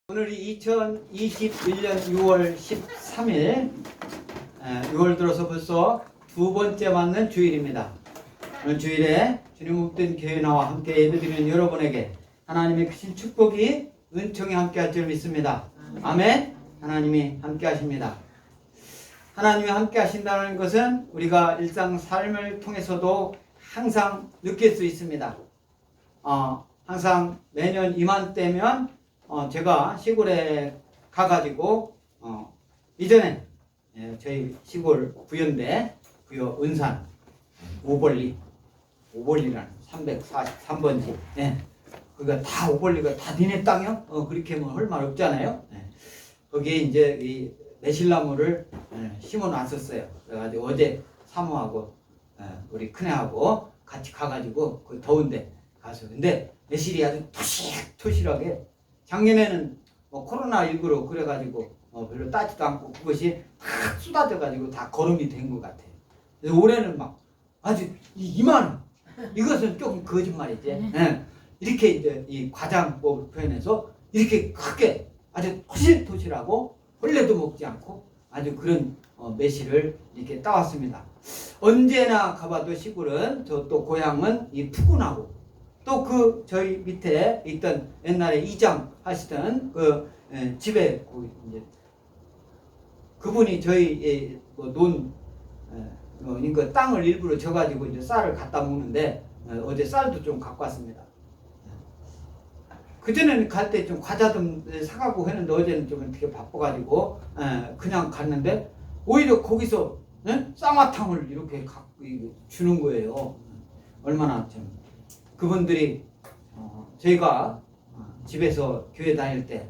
오늘이 2021년 6월 13일 6월 들어서 벌써 두 번째 맞는 주일입니다. 오늘 주일에 주님 없던 교회 나와 함께 예배드리는 여러분에게 하나님의 크신 축복이 은총이 함께 할 줄 믿습니다. 아멘. 하나님이 함께 하십니다. 하나님이 함께 하신다는 것은 우리가 일상 삶을 통해서도 항상 느낄 수 있습니다. 항상 매년 이맘때면 제가 시골에 가가지고 이전에 저희 시골 부여인데 부여 은산 오벌리라는 343번지 그가 다 오벌리가 다 니네 땅이요? 그렇게 뭐 할 말 없잖아요. 거기에 이제 이 매실나무를 심어 놨었어요. 그래가지고 어제 사모하고 우리 큰애하고 같이 가가지고 그 더운데 가서 근데 매실이 아주 토실토실하게 작년에는 뭐 코로나19로 그래가지고 별로 따지도 않고 그것이 다 쏟아져가지고 다 거름이 된 것 같아요. 그래서 올해는 막 아주 이만 이것은 조금 거짓말이지. 이렇게 이제 이 과장법을 표현해서 이렇게 크게 아주 토실토실하고 벌레도 먹지 않고 아주 그런 매실을 이렇게 따왔습니다. 언제나 가봐도 시골은 저 또 고향은 이 푸근하고 또 그 저희 밑에 있던 옛날에 이장 하시던 그 집에 이제 그분이 저희 그 땅을 일부러 져가지고 이제 쌀을 갖다 먹는데 어제 쌀도 좀 갖고 왔습니다. 그전에는 갈 때 좀 과자 좀 사가고 했는데 어제는 좀 되게 바빠가지고 그냥 갔는데 오히려 거기서 쌍화탕을 이렇게 주는 거예요. 얼마나 좀 그분들이 저희가 집에서 교회 다닐 때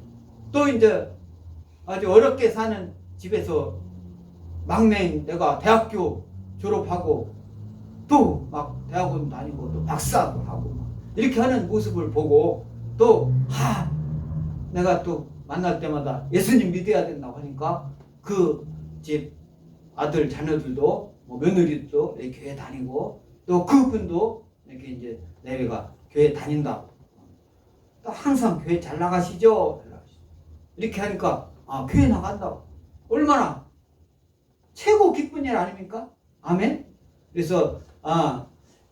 또 이제 아주 어렵게 사는 집에서 막내인 내가 대학교 졸업하고 또 막 대학원 다니고 또 박사도 하고 이렇게 하는 모습을 보고 또 내가 또 만날 때마다 예수님 믿어야 된다고 하니까 그 집 아들 자녀들도 뭐 며느리도 이렇게 교회 다니고 또 그분도 이렇게 이제 내외가 교회 다닌다고 또 항상 교회 잘 나가시죠? 이렇게 하니까 교회 나간다고 얼마나 최고 기쁜 일 아닙니까? 아멘. 그래서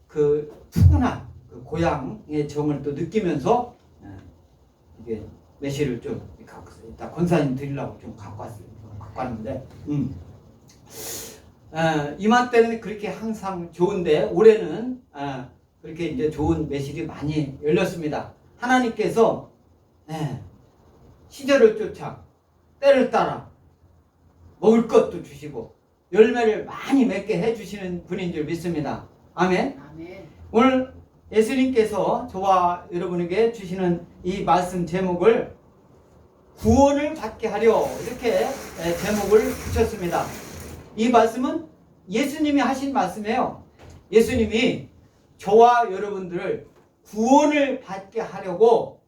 그 푸근한 그 고향의 정을 또 느끼면서 이게 매실을 좀 이따 권사님 드리려고 좀 갖고 왔는데 이맘때는 그렇게 항상 좋은데 올해는 그렇게 이제 좋은 매실이 많이 열렸습니다. 하나님께서 시절을 쫓아 때를 따라 먹을 것도 주시고 열매를 많이 맺게 해주시는 분인 줄 믿습니다. 아멘. 아멘. 오늘 예수님께서 저와 여러분에게 주시는 이 말씀 제목을 구원을 받게 하려 이렇게 제목을 붙였습니다. 이 말씀은 예수님이 하신 말씀이에요. 예수님이 저와 여러분들을 구원을 받게 하려고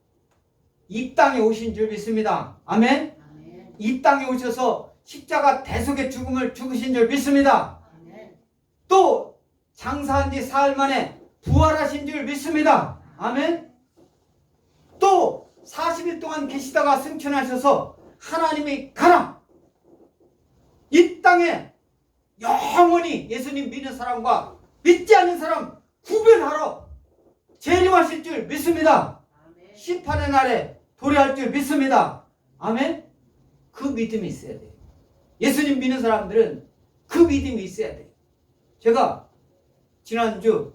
이 땅에 오신 줄 믿습니다. 아멘. 아멘. 이 땅에 오셔서 십자가 대속의 죽음을 죽으신 줄 믿습니다. 아멘. 또 장사한 지 사흘 만에 부활하신 줄 믿습니다. 아멘. 또 40일 동안 계시다가 승천하셔서 하나님이 가라 이 땅에 영원히 예수님 믿는 사람과 믿지 않는 사람 구별하러 재림하실 줄 믿습니다. 아멘. 심판의 날에 도래할 줄 믿습니다. 아멘. 그 믿음이 있어야 돼요. 예수님 믿는 사람들은 그 믿음이 있어야 돼요. 제가 지난주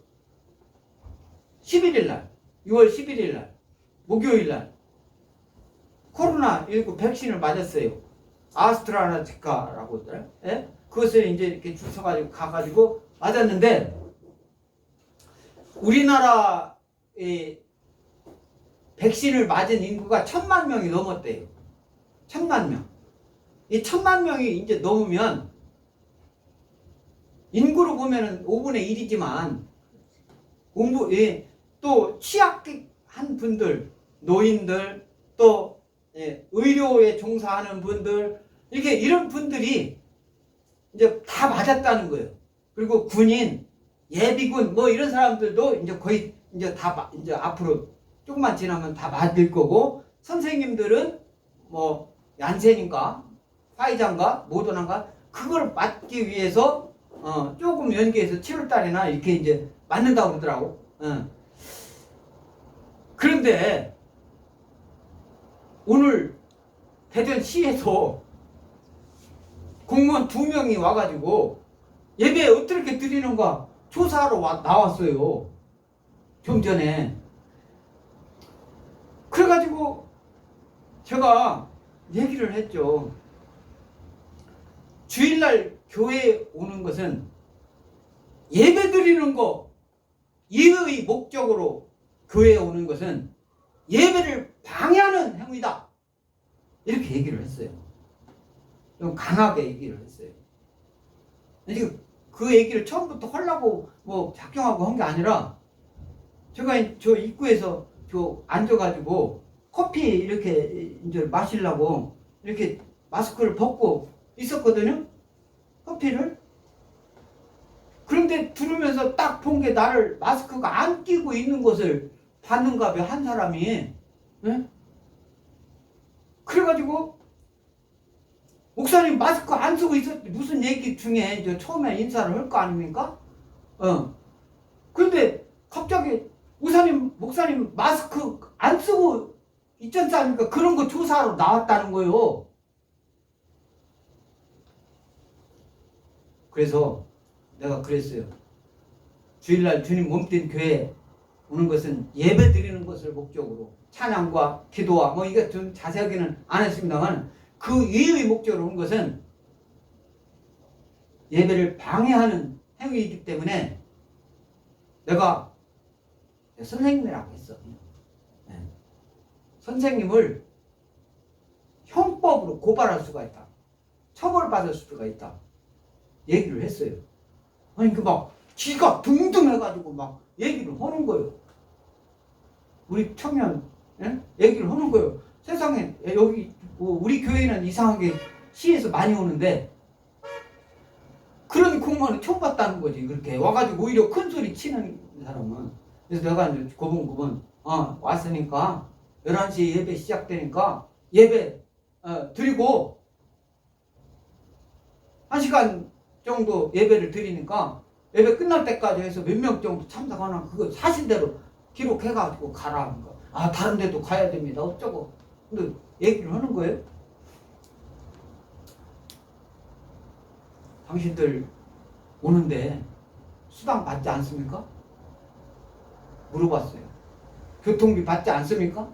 11일날 6월 11일날 목요일날 코로나19 백신을 맞았어요. 아스트라제네카라고 하더라고요. 그것을 이제 이렇게 줄 서가지고 가가지고 맞았는데 우리나라의 백신을 맞은 인구가 1000만 명이 넘었대요. 1000만 명. 이 1000만 명이 이제 넘으면 인구로 보면은 5분의 1이지만 또 취약한 분들, 노인들, 또 의료에 종사하는 분들 이렇게 이런 분들이 이제 다 맞았다는 거예요. 그리고 군인, 예비군 뭐 이런 사람들도 이제 거의 이제 다 이제 앞으로 조금만 지나면 다 맞을 거고 선생님들은 뭐 얀센인가 화이자인가 모더나인가 그걸 맞기 위해서 조금 연기해서 7월달이나 이렇게 이제 맞는다고 그러더라고. 그런데 오늘 대전시에서 공무원 2명이 와가지고 예배 어떻게 드리는가 조사하러 나왔어요. 좀 전에. 그래가지고 제가 얘기를 했죠. 주일날 교회에 오는 것은 예배 드리는 거 이의 목적으로 교회에 오는 것은 예배를 방해하는 행위다. 이렇게 얘기를 했어요. 좀 강하게 얘기를 했어요. 그 얘기를 처음부터 하려고 뭐 작정하고 한 게 아니라 제가 저 입구에서 저 앉아가지고 커피 이렇게 이제 마시려고 이렇게 마스크를 벗고 있었거든요. 커피를. 그런데 들으면서 딱 본 게 나를 마스크가 안 끼고 있는 것을 봤는가 봐, 한 사람이. 네? 그래가지고 목사님 마스크 안 쓰고 있었지 무슨 얘기 중에 저 처음에 인사를 할 거 아닙니까? 그런데 갑자기 목사님 마스크 안 쓰고 있지 않습니까? 그런 거 조사하러 나왔다는 거예요. 그래서 내가 그랬어요. 주일날 주님 몸뛴 교회에 오는 것은 예배 드리는 것을 목적으로 찬양과 기도와 뭐 이게 좀 자세하게는 안 했습니다만 그 이의 목적으로 오는 것은 예배를 방해하는 행위이기 때문에 내가 선생님이라고 했어. 네. 선생님을 형법으로 고발할 수가 있다. 처벌받을 수가 있다. 얘기를 했어요. 아니 막 지가 등등해가지고 막 얘기를 하는 거예요. 우리 청년 얘기를 하는 거예요. 세상에 여기 우리 교회는 이상하게 시에서 많이 오는데 그런 공무원을 처음 봤다는 거지. 그렇게 와가지고 오히려 큰 소리 치는 사람은. 그래서 내가 이제 고분고분 왔으니까 11시에 예배 시작되니까 예배 드리고 1시간 정도 예배를 드리니까 예배 끝날 때까지 해서 몇 명 정도 참석하나 그거 사실대로 기록해가지고 가라 하는 거. 다른 데도 가야 됩니다. 어쩌고. 근데 얘기를 하는 거예요. 당신들 오는데 수당 받지 않습니까? 물어봤어요. 교통비 받지 않습니까?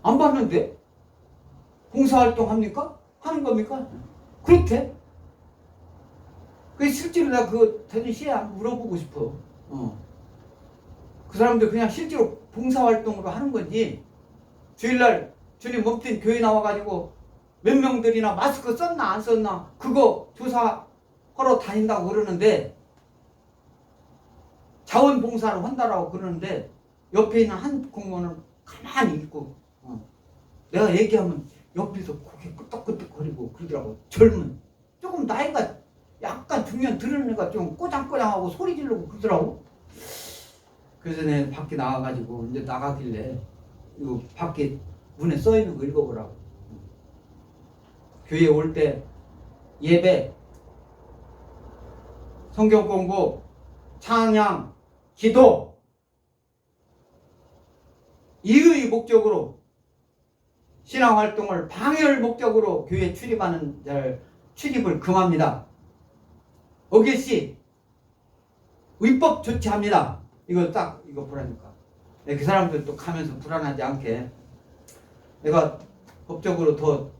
안 받는데? 봉사활동 합니까? 하는 겁니까? 그렇대. 실제로 나 그거 대전시에 물어보고 싶어. 그 사람들 그냥 실제로 봉사활동으로 하는 건지 주일날 주님 몸뛴 교회 나와가지고 몇 명들이나 마스크 썼나 안 썼나 그거 조사하러 다닌다고 그러는데 자원봉사를 한다라고 그러는데 옆에 있는 한 공무원은 가만히 있고 내가 얘기하면 옆에서 고개 끄덕끄덕거리고 그러더라고. 젊은 조금 나이가 약간 중년 들은 애가 좀 꼬장꼬장하고 소리 지르고 그러더라고. 그래서 내가 밖에 나와가지고 이제 나가길래 이거 밖에 문에 써있는 거 읽어보라고. 교회에 올 때 예배, 성경 공부, 찬양, 기도 이의 목적으로 신앙활동을 방해할 목적으로 교회에 출입하는 자를 출입을 금합니다. 어게시 위법 조치합니다. 이거 딱 이거 보라니까. 그 사람들 또 가면서 불안하지 않게 내가 법적으로 더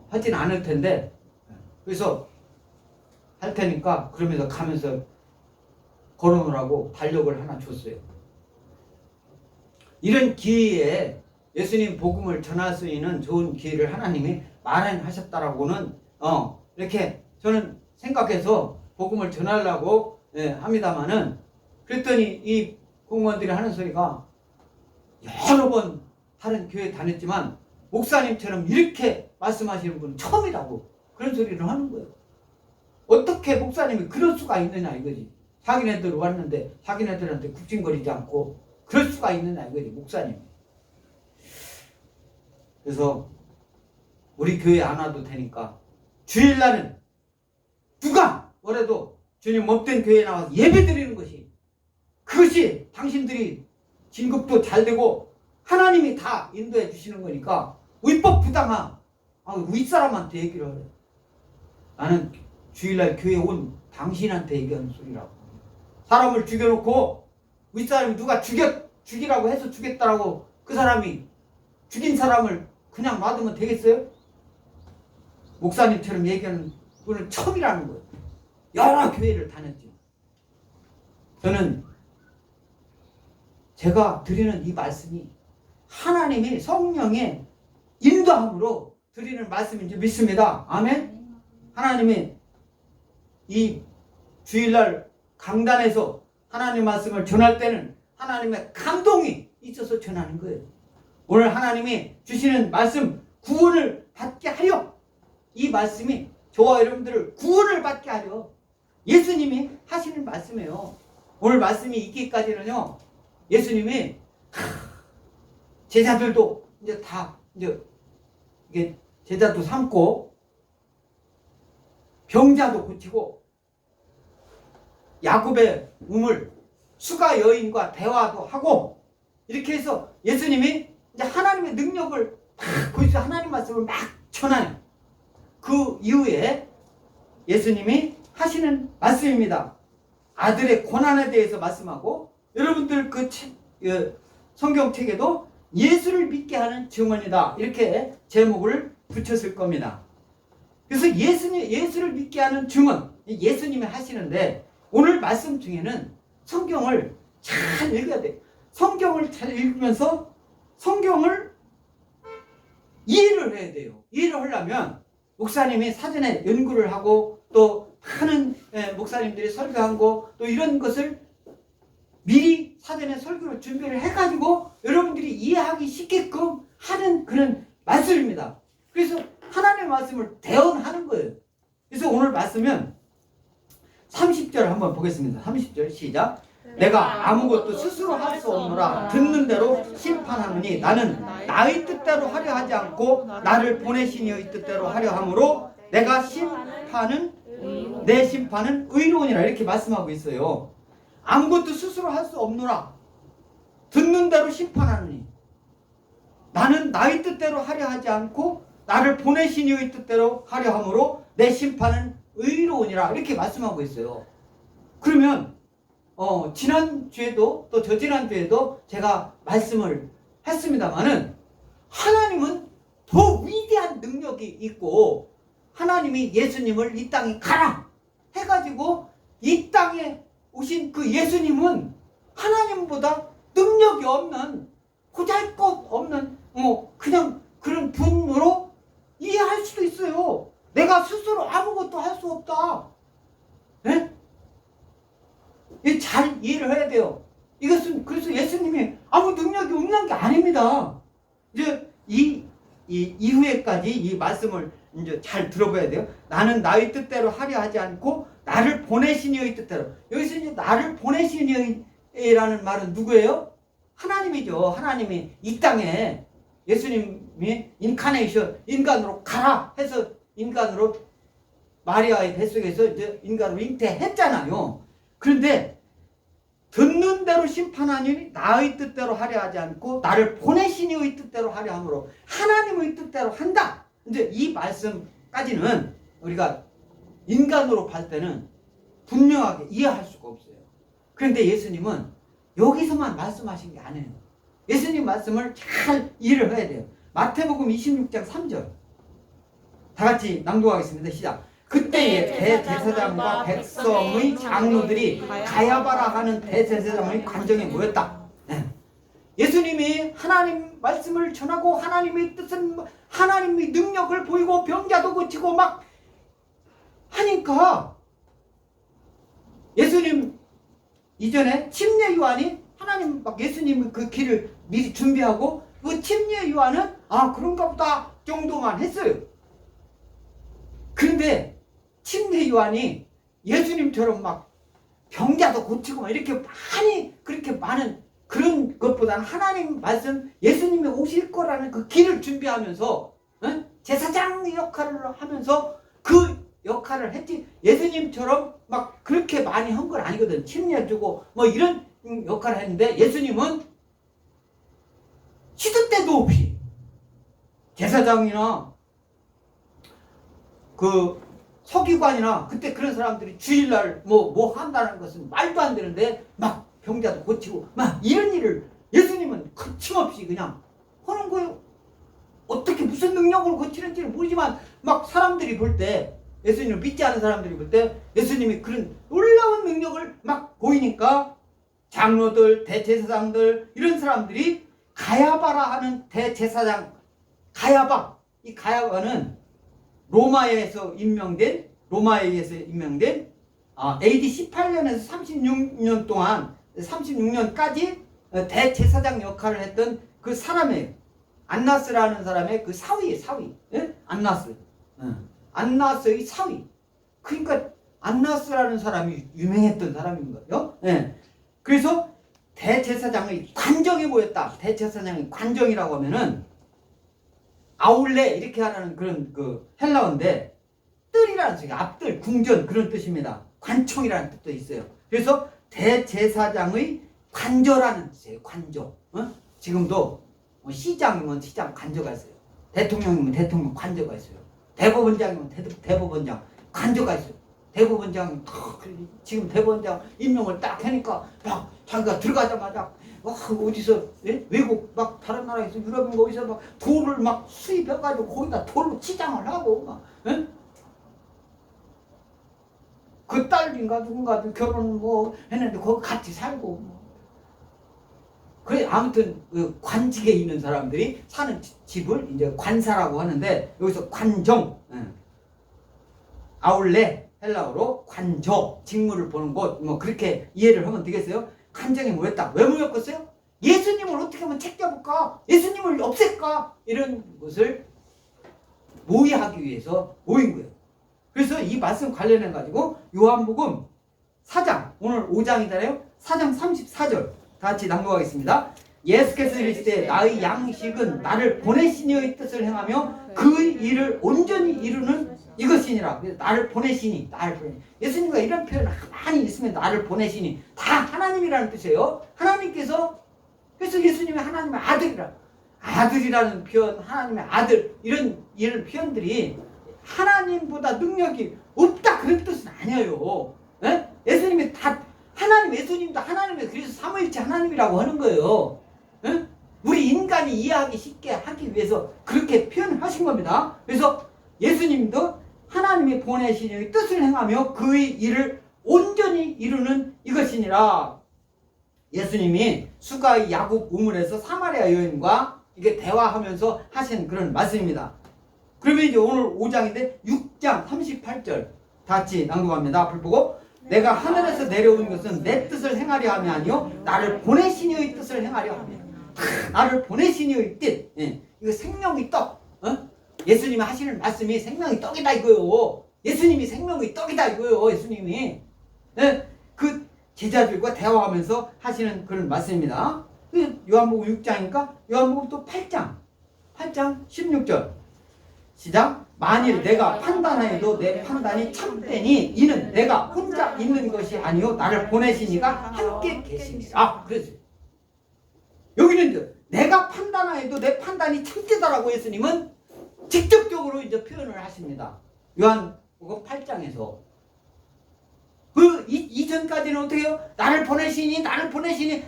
하진 않을 텐데 그래서 할 테니까 그러면서 가면서 걸어놓으라고 달력을 하나 줬어요. 이런 기회에 예수님 복음을 전할 수 있는 좋은 기회를 하나님이 마련하셨다라고는 이렇게 저는 생각해서 복음을 전하려고 합니다마는 그랬더니 이 공무원들이 하는 소리가 여러 번 다른 교회 다녔지만 목사님처럼 이렇게 말씀하시는 분은 처음이라고 그런 소리를 하는 거예요. 어떻게 목사님이 그럴 수가 있느냐 이거지. 자기네들 왔는데 자기네들한테 굽신거리지 않고 그럴 수가 있느냐 이거지 목사님. 그래서 우리 교회 안 와도 되니까 주일날은 누가 뭐래도 주님 못된 교회에 나와서 예배 드리는 것이, 그것이 당신들이 진급도 잘 되고 하나님이 다 인도해 주시는 거니까 위법 부당한 윗사람한테 얘기를 해. 나는 주일날 교회에 온 당신한테 얘기하는 소리라고. 사람을 죽여놓고 윗사람이 누가 죽이라고 해서 죽였다라고 그 사람이 죽인 사람을 그냥 놔두면 되겠어요? 목사님처럼 얘기하는 분은 처음이라는 거예요. 여러 교회를 다녔죠. 저는 제가 드리는 이 말씀이 하나님이 성령의 인도함으로 드리는 말씀인지 믿습니다. 아멘. 하나님이 이 주일날 강단에서 하나님 말씀을 전할 때는 하나님의 감동이 있어서 전하는 거예요. 오늘 하나님이 주시는 말씀, 구원을 받게 하려, 이 말씀이 저와 여러분들을 구원을 받게 하려 예수님이 하시는 말씀이에요. 오늘 말씀이 있기까지는요, 예수님이 제자들도 이제 다 이게 제자도 삼고 병자도 고치고 야곱의 우물 수가 여인과 대화도 하고 이렇게 해서 예수님이 이제 하나님의 능력을 막 보여서 하나님 말씀을 막 전하는 그 이후에 예수님이 하시는 말씀입니다. 아들의 고난에 대해서 말씀하고, 여러분들 그 성경책에도 예수를 믿게 하는 증언이다 이렇게 제목을 붙였을 겁니다. 그래서 예수를 믿게 하는 증언, 예수님이 하시는데 오늘 말씀 중에는 성경을 잘 읽어야 돼요. 성경을 잘 읽으면서 성경을 이해를 해야 돼요. 이해를 하려면 목사님이 사전에 연구를 하고 또 많은 목사님들이 설교한 거 또 이런 것을 미리 사전에 설교를 준비를 해가지고 여러분들이 이해하기 쉽게끔 하는 그런 말씀입니다. 그래서 하나님의 말씀을 대언하는 거예요. 그래서 오늘 말씀은 30절 한번 보겠습니다. 30절 시작. 내가 아무것도 스스로 할 수 없노라. 듣는 대로 심판하느니 나는 나의 뜻대로 하려 하지 않고 나를 보내신 이의 뜻대로 하려 함으로 내가 내 심판은 의로우니라 이렇게 말씀하고 있어요. 아무것도 스스로 할 수 없노라. 듣는 대로 심판하느니 나는 나의 뜻대로 하려 하지 않고 나를 보내신 이의 뜻대로 하려 함으로 내 심판은 의로우니라 이렇게 말씀하고 있어요. 그러면 지난주에도 또 저지난주에도 제가 말씀을 했습니다마는 하나님은 더 위대한 능력이 있고 하나님이 예수님을 이 땅에 가라 해가지고 이 땅에 오신 그 예수님은 하나님보다 능력이 없는 보잘것없는 그냥 그런 분으로 이해할 수도 있어요. 내가 스스로 아무것도 할 수 없다. 네? 잘 이해를 해야 돼요. 이것은 그래서 예수님이 아무 능력이 없는 게 아닙니다. 이제 이 이후에까지 이 말씀을 이제 잘 들어봐야 돼요. 나는 나의 뜻대로 하려 하지 않고 나를 보내신 이의 뜻대로. 여기서 이제 나를 보내신 이라는 말은 누구예요? 하나님이죠. 하나님이 이 땅에 예수님이 인카네이션, 인간으로 가라 해서 인간으로 마리아의 뱃속에서 이제 인간으로 잉태했잖아요. 그런데 듣는 대로 심판하니 나의 뜻대로 하려 하지 않고 나를 보내신 이의 뜻대로 하려 함으로 하나님의 뜻대로 한다. 이제 이 말씀까지는 우리가 인간으로 볼 때는 분명하게 이해할 수가 없어요. 그런데 예수님은 여기서만 말씀하신 게 아니에요. 예수님 말씀을 잘 이해를 해야 돼요. 마태복음 26장 3절 다 같이 낭독하겠습니다. 시작. 그때에 대제사장과 백성의 장로들이 가야바라 하는 대제사장의 관정에 모였다. 예수님이 하나님 말씀을 전하고 하나님의 뜻은 하나님의 능력을 보이고 병자도 고치고 막 하니까 예수님 이전에 침례 요한이 하나님 막 예수님 그 길을 미리 준비하고 그 침례 요한은 그런가 보다 정도만 했어요. 그런데 침례 요한이 예수님처럼 막 병자도 고치고 막 이렇게 그렇게 많은 그런 것보다는 하나님 말씀 예수님이 오실 거라는 그 길을 준비하면서 제사장 역할을 하면서 그 역할을 했지. 예수님처럼 막 그렇게 많이 한 건 아니거든. 침례주고 뭐 이런 역할을 했는데 예수님은 시도 때도 없이 제사장이나 그 서기관이나 그때 그런 사람들이 주일날 뭐 한다는 것은 말도 안 되는데 막 병자도 고치고 막 이런 일을 예수님은 거침없이 그냥 하는 거예요. 어떻게 무슨 능력으로 고치는지는 모르지만 막 사람들이 볼 때 예수님을 믿지 않은 사람들이 볼 때 예수님이 그런 놀라운 능력을 막 보이니까 장로들, 대제사장들 이런 사람들이 가야바라 하는 대제사장 가야바, 이 가야바는 로마에 의해서 임명된 AD 18년에서 36년 동안 36년까지 대제사장 역할을 했던 그 사람이에요. 안나스라는 사람의 그 사위예요. 사위. 예? 안나스의 사위. 그러니까 안나스라는 사람이 유명했던 사람인 거예요. 예. 그래서 대제사장의 관정에 모였다. 대제사장의 관정이라고 하면은 아울레 이렇게 하는 그런 그 헬라어인데 뜰이라는 뜻이 앞뜰, 궁전 그런 뜻입니다. 관청이라는 뜻도 있어요. 그래서 대제사장의 관저라는 뜻이에요. 관저. 지금도 시장이면 시장 관저가 있어요. 대통령이면 대통령 관저가 있어요. 대법원장이면 대법원장 관저가 있어요. 대법원장 지금 대법원장 임명을 딱 하니까 막 자기가 들어가자마자 어디서 외국 막 다른 나라에서 유럽인가 어디서 막 돌을 막 수입해가지고 거기다 돌로 치장을 하고 막 그 딸인가 누군가 결혼 뭐 했는데 거기 같이 살고 그래 아무튼 그 관직에 있는 사람들이 사는 집을 이제 관사라고 하는데 여기서 관정 아울레 헬라어로 관저 직무를 보는 곳 뭐 그렇게 이해를 하면 되겠어요? 관정에 모였다. 왜 모였겠어요? 예수님을 어떻게 하면 책잡을까? 예수님을 없앨까? 이런 것을 모의하기 위해서 모인 거예요. 그래서 이 말씀 관련해 가지고 요한복음 4장 오늘 5장이잖아요. 4장 34절 다 같이 낭독하겠습니다. 예수께서 이르시되 나의 양식은 나를 보내신 이의 뜻을 행하며 그의 일을 온전히 이루는 이것이니라. 나를 보내시니 예수님과 이런 표현 많이 있으면 나를 보내시니 다 하나님이라는 뜻이에요. 하나님께서 그래서 예수님이 하나님의 아들이라는 표현 하나님의 아들 이런 표현들이 하나님보다 능력이 없다 그런 뜻은 아니에요. 예? 예수님이 다 예수님도 하나님의 그래서 삼위일체 하나님이라고 하는 거예요. 예? 우리 인간이 이해하기 쉽게 하기 위해서 그렇게 표현하신 겁니다. 그래서 예수님도 하나님이 보내신 뜻을 행하며 그의 일을 온전히 이루는 이것이니라. 예수님이 수가의 야곱 우물에서 사마리아 여인과 이게 대화하면서 하신 그런 말씀입니다. 그러면 이제 오늘 5장인데 6장 38절 다 같이 낭독합니다. 앞을 보고 내가 하늘에서 내려온 것은 내 뜻을 행하려 함이 아니요 나를 보내신 이의 뜻을 행하려 함이라. 나를 보내신 이의 뜻. 예. 이거 생명의 떡. 예수님이 하시는 말씀이 생명의 떡이다 이거요. 예수님이 생명의 떡이다 이거요. 예수님이 그 제자들과 대화하면서 하시는 그런 말씀입니다. 요한복음 6장이니까 요한복음 또 8장 16절 시작. 만일 내가 판단하여도 내 판단이 참되니 이는 내가 혼자 있는 것이 아니요 나를 보내신 이가 함께 계심이라. 그래서 여기는 이제 내가 판단하여도 내 판단이 참되다라고 예수님은 직접적으로 이제 표현을 하십니다. 요한복음 8장에서 그 이전까지는 어떻게 해요? 나를 보내시니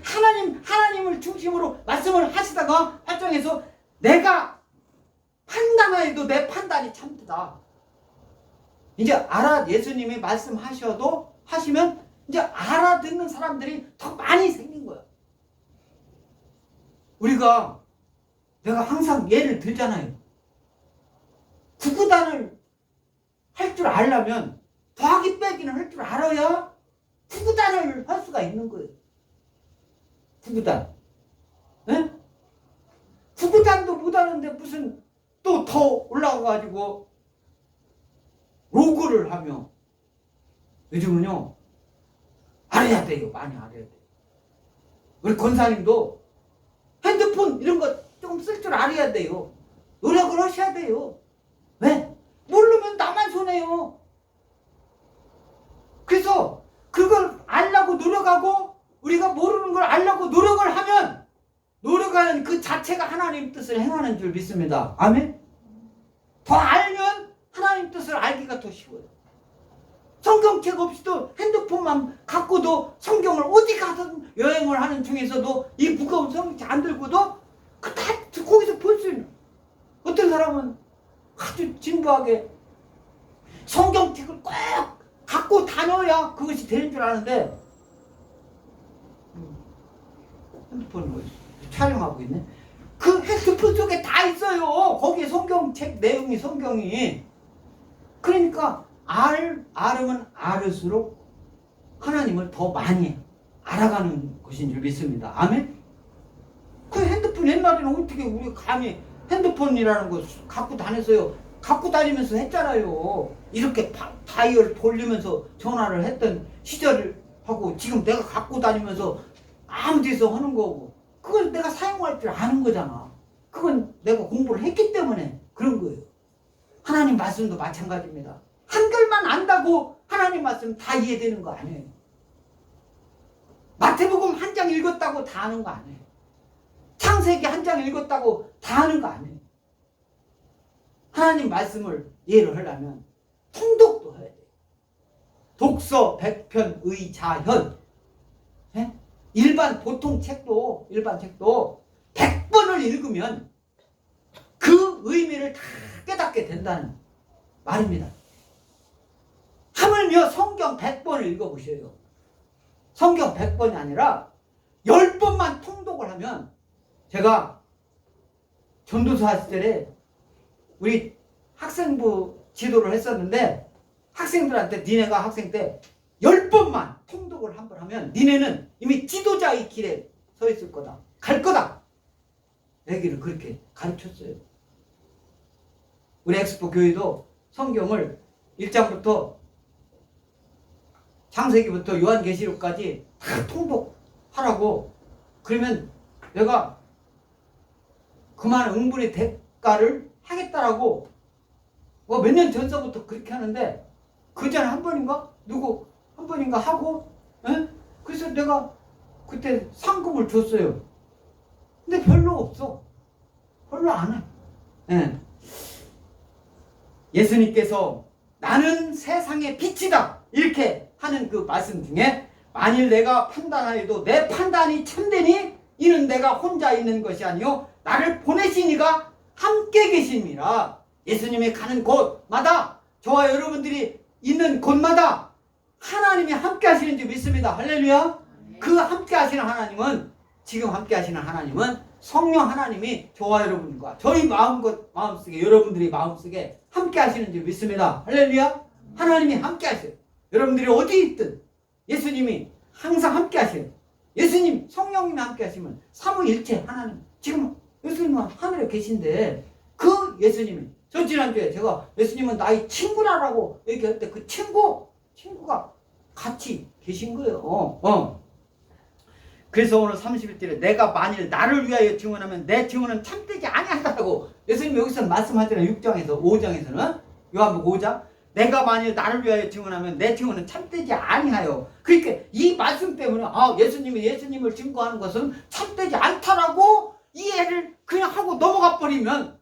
하나님을 중심으로 말씀을 하시다가 8장에서 내가 판단하여도 내 판단이 참되다. 이제 예수님이 하시면 이제 알아듣는 사람들이 더 많이 생긴 거야. 내가 항상 예를 들잖아요. 구구단을 할 줄 알려면 더하기 빼기는 할 줄 알아야 구구단을 할 수가 있는 거예요. 구구단. 네? 구구단도 못하는데 무슨 또 더 올라가가지고 로그를 하며 요즘은요 알아야 돼요. 많이 알아야 돼요. 우리 권사님도 핸드폰 이런 거 조금 쓸 줄 알아야 돼요. 노력을 하셔야 돼요. 왜? 모르면 나만 손해요. 그래서 그걸 알려고 노력하고 우리가 모르는 걸 알려고 노력을 하면 노력하는 그 자체가 하나님 뜻을 행하는 줄 믿습니다. 아멘? 더 알면 하나님 뜻을 알기가 더 쉬워요. 성경책 없이도 핸드폰만 갖고도 성경을 어디 가든 여행을 하는 중에서도 이 무거운 성경책 안 들고도 다 거기서 볼 수 있는. 어떤 사람은 아주 진부하게 성경책을 꼭 갖고 다녀야 그것이 되는 줄 아는데 핸드폰을 촬영하고 있네. 그 핸드폰 속에 다 있어요. 거기에 성경책 내용이 성경이. 그러니까 알으면 알을수록 하나님을 더 많이 알아가는 것인 줄 믿습니다. 아멘? 그 핸드폰 옛날에는 어떻게 우리 감히 핸드폰이라는 거 갖고 다녔어요. 갖고 다니면서 했잖아요. 이렇게 다이얼 돌리면서 전화를 했던 시절을 하고 지금 내가 갖고 다니면서 아무 데서 하는 거고 그걸 내가 사용할 줄 아는 거잖아. 그건 내가 공부를 했기 때문에 그런 거예요. 하나님 말씀도 마찬가지입니다. 한글만 안다고 하나님 말씀 다 이해되는 거 아니에요. 마태복음 한 장 읽었다고 다 아는 거 아니에요. 창세기 한 장 읽었다고 다 아는 거 아니에요. 하나님 말씀을 이해를 하려면 통독도 해야 돼요. 독서 100편 의자현. 네? 일반 책도 100번을 읽으면 그 의미를 다 깨닫게 된다는 말입니다. 하물며 성경 100번을 읽어보셔요. 성경 100번이 아니라 10번만 통독을 하면 제가 전도사 시절에 우리 학생부 지도를 했었는데 학생들한테 니네가 학생 때 10번만 통독을 한 번 하면 니네는 이미 지도자의 길에 서 있을 거다. 갈 거다. 얘기를 그렇게 가르쳤어요. 우리 엑스포 교회도 성경을 1장부터 창세기부터 요한계시록까지 다 통독하라고 그러면 내가 그만 응분의 대가를 하겠다라고 몇 년 전서부터 그렇게 하는데 그 전에 한 번인가? 누구 한 번인가 하고 그래서 내가 그때 상금을 줬어요. 근데 별로 없어. 별로 안 해. 예. 예수님께서 나는 세상의 빛이다 이렇게 하는 그 말씀 중에 만일 내가 판단하여도 내 판단이 참되니 이는 내가 혼자 있는 것이 아니요 나를 보내신 이가 함께 계심이라. 예수님이 가는 곳마다 저와 여러분들이 있는 곳마다 하나님이 함께 하시는 줄 믿습니다. 할렐루야. 그 함께 하시는 하나님은 지금 함께 하시는 하나님은 성령 하나님이 저와 여러분과 저희 마음속에 여러분들이 마음속에 함께 하시는 줄 믿습니다. 할렐루야. 하나님이 함께 하셔요. 여러분들이 어디 있든 예수님이 항상 함께 하셔요. 예수님 성령님이 함께 하시면 삼위일체 하나님 지금 예수님은 하늘에 계신데 그 예수님이 저 지난주에 제가 예수님은 나의 친구라고 얘기할 때 그 친구가 같이 계신 거예요. 그래서 오늘 31절에 내가 만일 나를 위하여 증언하면 내 증언은 참되지 아니하다고 예수님이 여기서 말씀하잖아요. 6장에서 5장에서는 요한복음 5장 내가 만일 나를 위하여 증언하면 내 증언은 참되지 아니하여. 그러니까 이 말씀 때문에 예수님이 예수님을 증거하는 것은 참되지 않다라고 이해를 그냥 하고 넘어가 버리면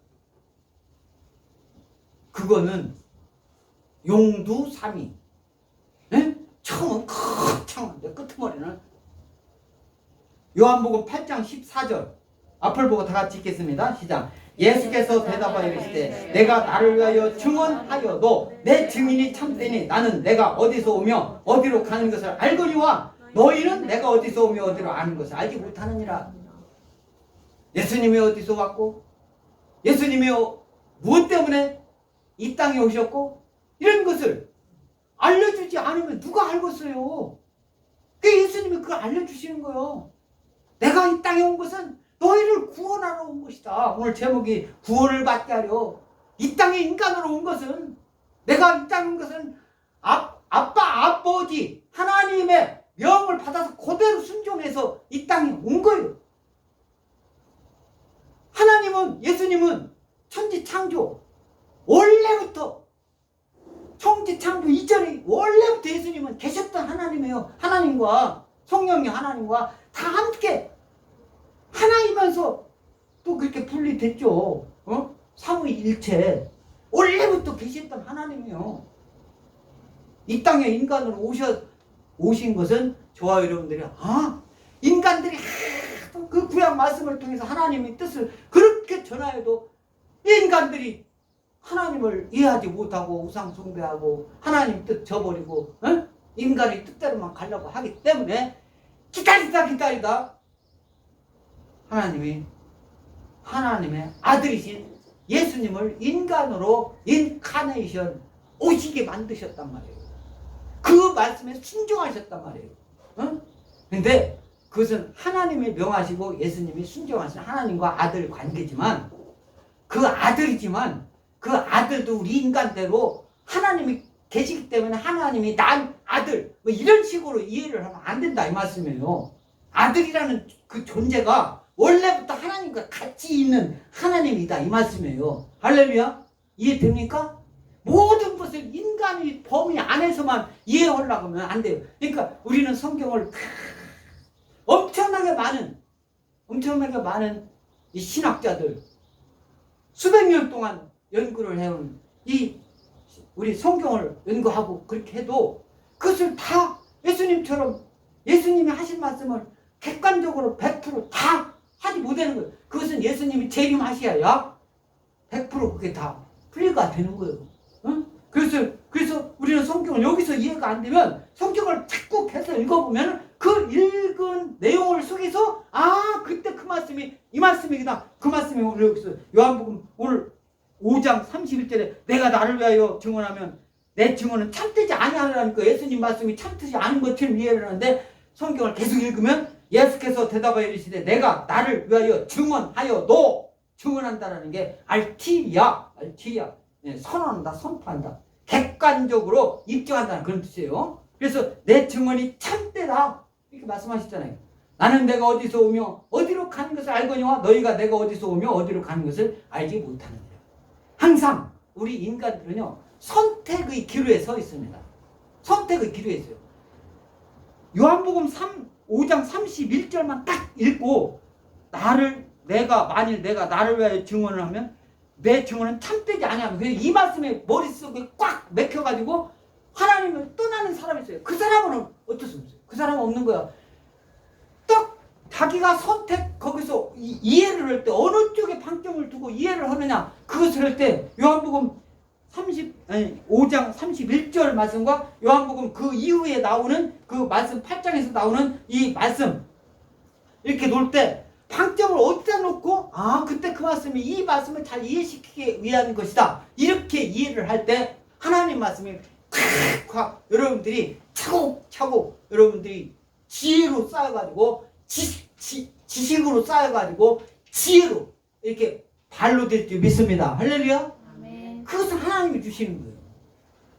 그거는 용두삼위. 처음은 거창한데 끄트머리는 요한복음 8장 14절 앞을 보고 다 같이 읽겠습니다. 시작. 예수께서 대답하여 이르시되 내가 나를 위하여 증언하여도 내 증인이 참되니 나는 내가 어디서 오며 어디로 가는 것을 알거니와 너희는 내가 어디서 오며 어디로 아는 것을 알지 못하느니라. 예수님이 어디서 왔고 예수님이 무엇 때문에 이 땅에 오셨고 이런 것을 알려주지 않으면 누가 알겠어요. 그 예수님이 그걸 알려주시는 거예요. 내가 이 땅에 온 것은 너희를 구원하러 온 것이다. 오늘 제목이 구원을 받게 하려. 이 땅에 인간으로 온 것은 내가 이 땅에 온 것은 아빠 아버지 하나님의 명을 받아서 그대로 순종해서 이 땅에 온 거예요. 하나님은, 예수님은 천지창조 원래부터, 천지창조 이전에 원래부터 예수님은 계셨던 하나님이에요. 하나님과 성령의 하나님과 다 함께 하나이면서 또 그렇게 분리됐죠. 삼위일체 원래부터 계셨던 하나님이에요. 이 땅에 인간으로 오신 것은 저와 여러분들이 인간들이 하도 그 구약 말씀을 통해서 하나님의 뜻을 그렇게 전하여도 인간들이 하나님을 이해하지 못하고 우상 숭배하고 하나님 뜻 저버리고 인간의 뜻대로만 가려고 하기 때문에 기다리다 하나님의 아들이신 예수님을 인간으로 인카네이션 오시게 만드셨단 말이에요. 그 말씀에 순종하셨단 말이에요. 근데 그것은 하나님이 명하시고 예수님이 순종하신 하나님과 아들 관계지만 그 아들도 우리 인간대로 하나님이 계시기 때문에 하나님이 난 아들 뭐 이런 식으로 이해를 하면 안 된다 이 말씀이에요. 아들이라는 그 존재가 원래부터 하나님과 같이 있는 하나님이다 이 말씀이에요. 할렐루야. 이해됩니까? 모든 것을 인간의 범위 안에서만 이해하려고 하면 안 돼요. 그러니까 우리는 성경을 엄청나게 많은 이 신학자들 수백 년 동안 연구를 해온 우리 성경을 연구하고 그렇게 해도 그것을 다 예수님처럼 예수님이 하신 말씀을 객관적으로 100% 다 하지 못하는 거예요. 그것은 예수님이 재림하셔야 100% 그게 다 풀리가 되는 거예요. 그래서 우리는 성경을 여기서 이해가 안 되면 성경을 자꾸 계속 읽어보면 그 읽은 내용을 속에서 그때 그 말씀이 이 말씀이구나. 그 말씀이 오늘 여기서 요한복음 오늘 5장 31절에 내가 나를 위하여 증언하면 내 증언은 참되지 아니하리라니까 예수님 말씀이 참되지 않은 것처럼 이해를 하는데 성경을 계속 읽으면 예수께서 대답하여 이르시되 내가 나를 위하여 증언하여도 증언한다라는 게 알티리아 선언한다, 선포한다, 객관적으로 입증한다는 그런 뜻이에요. 그래서 내 증언이 참되다 이렇게 말씀하셨잖아요. 나는 내가 어디서 오며 어디로 가는 것을 알거니와 너희가 내가 어디서 오며 어디로 가는 것을 알지 못하느니라. 항상 우리 인간들은요 선택의 기로에 서 있습니다. 선택의 기로에 있어요. 요한복음 5장 31절만 딱 읽고 만일 내가 나를 위하여 증언을 하면 내 증언은 참되지 아니하면 이 말씀에 머릿속에 꽉 맥혀가지고 하나님을 떠나는 사람이 있어요. 그 사람은 어쩔 수 없어요. 그 사람은 없는 거야. 딱 자기가 거기서 이해를 할 때 어느 쪽에 방점을 두고 이해를 하느냐 그것을 할 때 요한복음 5장 31절 말씀과 요한복음 그 이후에 나오는 그 말씀 8장에서 나오는 이 말씀 이렇게 놓을 때 방점을 어디다 놓고 그때 그 말씀이 이 말씀을 잘 이해시키기 위한 것이다 이렇게 이해를 할 때 하나님 말씀이 콱 여러분들이 차곡차곡 여러분들이 지혜로 쌓여가지고 지식으로 쌓여가지고 지혜로 이렇게 발로 될 줄 믿습니다. 할렐루야. 아멘. 그것을 하나님이 주시는 거예요.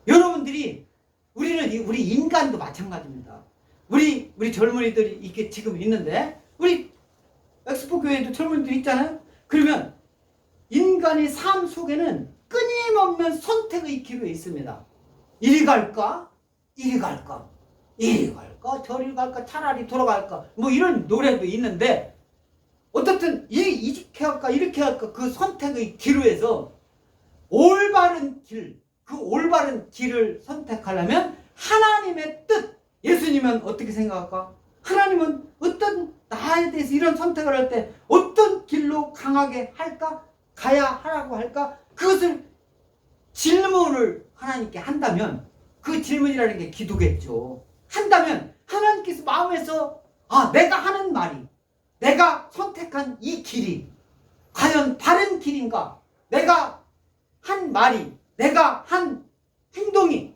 여러분들이 우리 인간도 마찬가지입니다. 우리 젊은이들이 이렇게 지금 있는데 우리 엑스포 교회에도 젊은이들 있잖아요. 그러면 인간의 삶 속에는 끊임없는 선택의 기로에 있습니다. 이리 갈까? 이리 갈까? 이리 갈까? 저리 갈까? 차라리 돌아갈까? 뭐 이런 노래도 있는데 어떻든 이렇게 할까? 이렇게 할까? 그 선택의 기로에서 올바른 길을 선택하려면 하나님의 뜻 예수님은 어떻게 생각할까? 하나님은 어떤 나에 대해서 이런 선택을 할 때 어떤 길로 강하게 할까? 가야 하라고 할까? 그것을 질문을 하나님께 한다면 그 질문이라는 게 기도겠죠. 한다면 하나님께서 마음에서 내가 하는 말이 내가 선택한 이 길이 과연 바른 길인가? 내가 한 말이 내가 한 행동이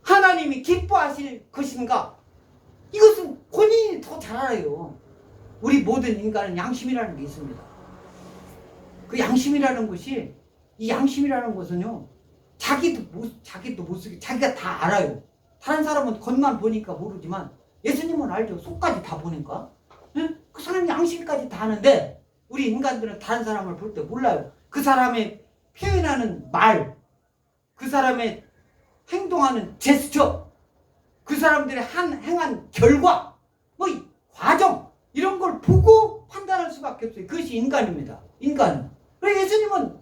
하나님이 기뻐하실 것인가? 이것은 본인이 더 잘 알아요. 우리 모든 인간은 양심이라는 게 있습니다. 그 양심이라는 것이 이 양심이라는 것은요 자기도 못 쓰게 자기가 다 알아요. 다른 사람은 겉만 보니까 모르지만 예수님은 알죠. 속까지 다 보니까. 응? 그 사람 양심까지 다 아는데 우리 인간들은 다른 사람을 볼 때 몰라요. 그 사람의 표현하는 말, 그 사람의 행동하는 제스처, 그 사람들의 행한 결과, 뭐 과정 이런 걸 보고 판단할 수밖에 없어요. 그것이 인간입니다. 인간은. 그래서 예수님은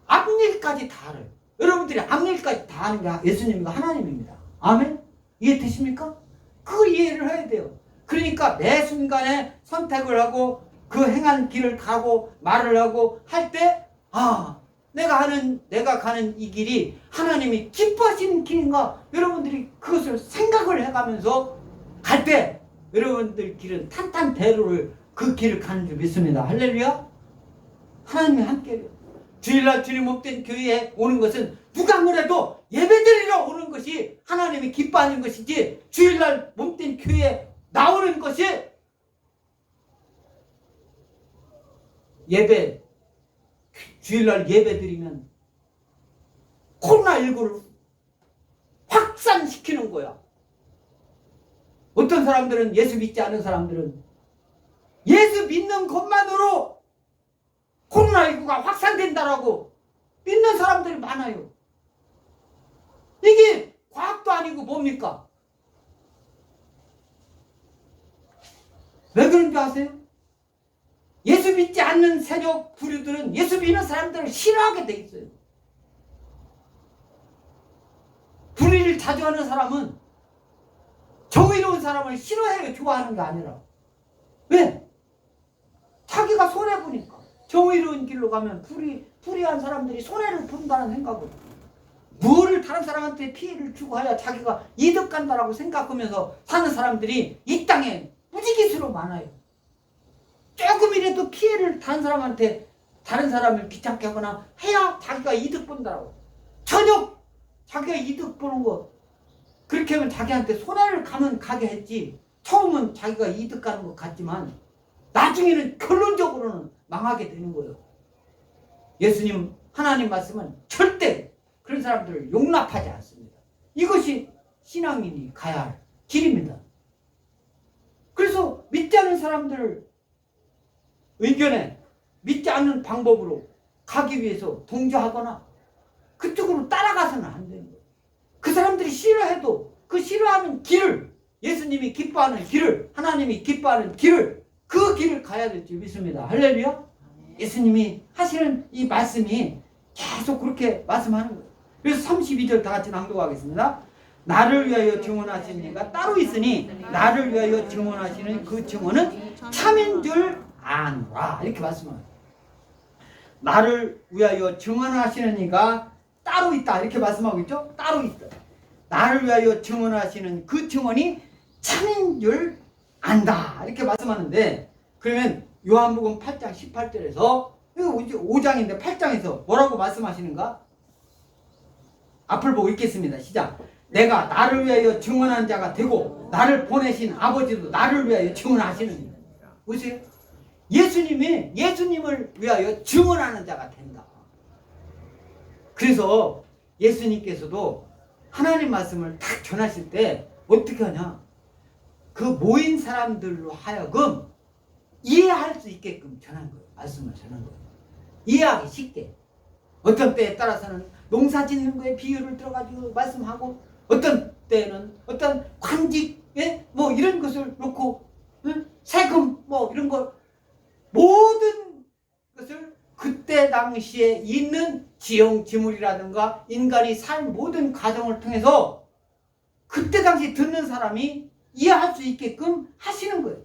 앞일까지 다 알아요. 여러분들이 앞일까지 다 아는 게 예수님과 하나님입니다. 아멘? 이해되십니까? 그걸 이해를 해야 돼요. 그러니까 매 순간에 선택을 하고 그 행한 길을 가고 말을 하고 할 때 내가 가는 이 길이 하나님이 기뻐하시는 길인가? 여러분들이 그것을 생각을 해가면서 갈 때 여러분들 길은 탄탄대로를 그 길을 가는 줄 믿습니다. 할렐루야. 하나님이 함께해요. 주일날 주님 몸된 교회에 오는 것은 누가 뭐래도 예배드리러 오는 것이 하나님이 기뻐하는 것이지, 주일날 몸된 교회에 나오는 것이 주일날 예배드리면 코로나19를 확산시키는 거야. 어떤 사람들은, 예수 믿지 않는 사람들은 예수 믿는 것만으로 코로나19가 확산된다라고 믿는 사람들이 많아요. 이게 과학도 아니고 뭡니까? 왜 그런 줄 아세요? 예수 믿지 않는 세력 부류들은 예수 믿는 사람들을 싫어하게 돼 있어요. 불의를 자주 하는 사람은 정의로운 사람을 싫어해요. 좋아하는 게 아니라. 왜? 자기가 손해보니까. 정의로운 길로 가면 불의한 사람들이 손해를 본다는 생각으로, 뭐를 다른 사람한테 피해를 주고 해야 자기가 이득 간다라고 생각하면서 사는 사람들이 이 땅에 무지개수로 많아요. 조금이라도 피해를 다른 사람을 귀찮게 하거나 해야 자기가 이득 본다라고. 전혀 자기가 이득 보는 거, 그렇게 하면 자기한테 손해를 가게 했지, 처음은 자기가 이득 가는 것 같지만 나중에는 결론적으로는 망하게 되는 거예요. 예수님, 하나님 말씀은 절대 그런 사람들을 용납하지 않습니다. 이것이 신앙인이 가야 할 길입니다. 그래서 믿지 않는 사람들을 의견에 믿지 않는 방법으로 가기 위해서 동조하거나 그쪽으로 따라가서는 안 되는 거예요. 그 사람들이 싫어해도 그 싫어하는 길을, 예수님이 기뻐하는 길을, 하나님이 기뻐하는 길을, 그 길을 가야 될 줄 믿습니다. 할렐루야. 예수님이 하시는 이 말씀이 계속 그렇게 말씀하는 거예요. 그래서 32절 다 같이 낭독하겠습니다. 나를 위하여 증언하시는 이가 따로 있으니 나를 위하여 증언하시는 그 증언은 참인 줄 아노라. 이렇게 말씀합니다. 나를 위하여 증언하시는 이가 따로 있다. 이렇게 말씀하고 있죠. 따로 있다. 나를 위하여 증언하시는 그 증언이 참인 줄 안다. 이렇게 말씀하는데, 그러면 요한복음 8장 18절에서, 이거 이제 5장인데 8장에서 뭐라고 말씀하시는가? 앞을 보고 읽겠습니다. 시작. 내가 나를 위하여 증언한 자가 되고 나를 보내신 아버지도 나를 위하여 증언하시느니라. 보세요. 예수님을 위하여 증언하는 자가 된다. 그래서 예수님께서도 하나님 말씀을 딱 전하실 때 어떻게 하냐? 그 모인 사람들로 하여금 이해할 수 있게끔 전한 거예요. 말씀을 전한 거예요. 이해하기 쉽게. 어떤 때에 따라서는 농사 짓는 거에 비유를 들어가지고 말씀하고, 어떤 때는 어떤 관직에 뭐 이런 것을 놓고, 세금 뭐 이런 걸, 모든 것을 그때 당시에 있는 지형지물이라든가 인간이 산 모든 과정을 통해서 그때 당시 듣는 사람이 이해할 수 있게끔 하시는 거예요.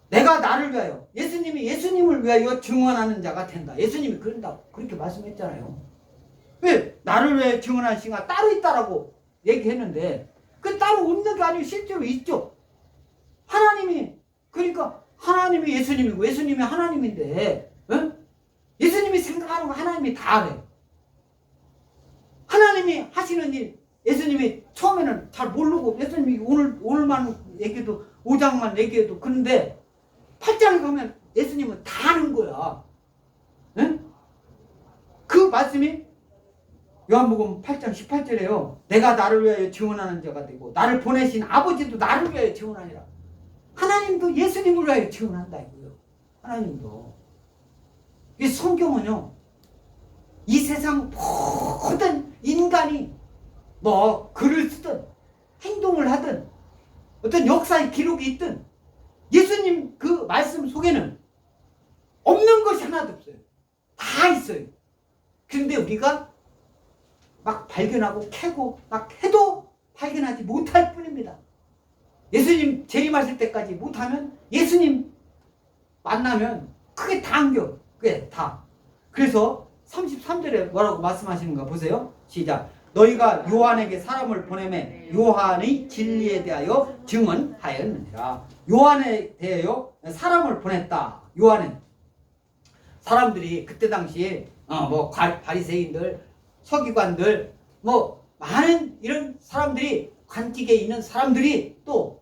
내가 나를 위하여, 예수님을 위하여 증언하는 자가 된다. 예수님이 그런다고 그렇게 말씀했잖아요. 왜? 나를 위하여 증언하신 이가 따로 있다라고 얘기했는데, 그 따로 없는 게 아니고 실제로 있죠. 그러니까 하나님이 예수님이고 예수님이 하나님인데, 예수님이 생각하는 거 하나님이 다 알아요. 하나님이 하시는 일, 예수님이 처음에는 잘 모르고, 예수님이 오늘만 얘기해도, 5장만 얘기해도, 그런데 8장에 가면 예수님은 다 아는 거야. 그 말씀이 요한복음 8장 18절에요. 내가 나를 위하여 증언하는 자가 되고 나를 보내신 아버지도 나를 위하여 증언하니라. 하나님도 예수님을 위하여 증언한다 이거예요. 하나님도. 이 성경은요, 이 세상 모든 인간이 뭐 글을 쓰든 행동을 하든 어떤 역사의 기록이 있든 예수님 그 말씀 속에는 없는 것이 하나도 없어요. 다 있어요. 그런데 우리가 막 발견하고 캐고 막 해도 발견하지 못할 뿐입니다. 예수님 재림하실 때까지 못하면 예수님 만나면 그게 다 안겨. 그게 다. 그래서 33절에 뭐라고 말씀하시는가 보세요. 시작. 너희가 요한에게 사람을 보내매 요한의 진리에 대하여 증언하였느니라. 요한에 대하여 사람을 보냈다. 요한은 사람들이 그때 당시에 뭐 바리새인들, 서기관들, 뭐 많은 이런 사람들이 관직에 있는 사람들이 또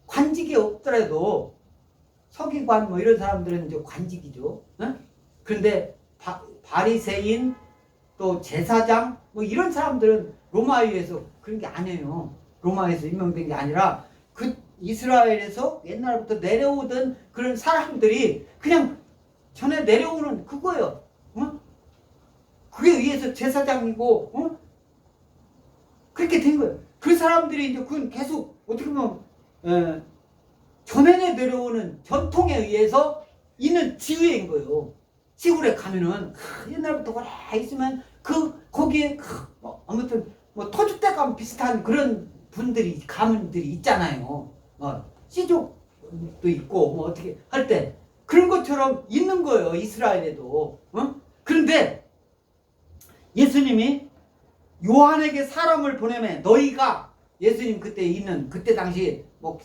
관직이 없더라도 서기관 뭐 이런 사람들은 이제 관직이죠. 그런데 바리새인 또 제사장 뭐 이런 사람들은 로마에서 그런 게 아니에요. 로마에서 임명된 게 아니라 그 이스라엘에서 옛날부터 내려오던 그런 사람들이 그냥 전에 내려오는 그거예요. 그게 의해서 제사장이고 그렇게 된 거예요. 그 사람들이 이제 그건 계속 어떻게 보면 전에 내려오는 전통에 의해서 있는 지위인 거예요. 시골에 가면은 옛날부터 오래 있으면 거기에 뭐 아무튼 뭐 터줏대감 비슷한 그런 분들이 가문들이 있잖아요. 씨족도 있고 뭐 어떻게 할 때 그런 것처럼 있는 거예요. 이스라엘에도. 그런데 예수님이 요한에게 사람을 보내면 너희가 예수님 그때 당시 뭐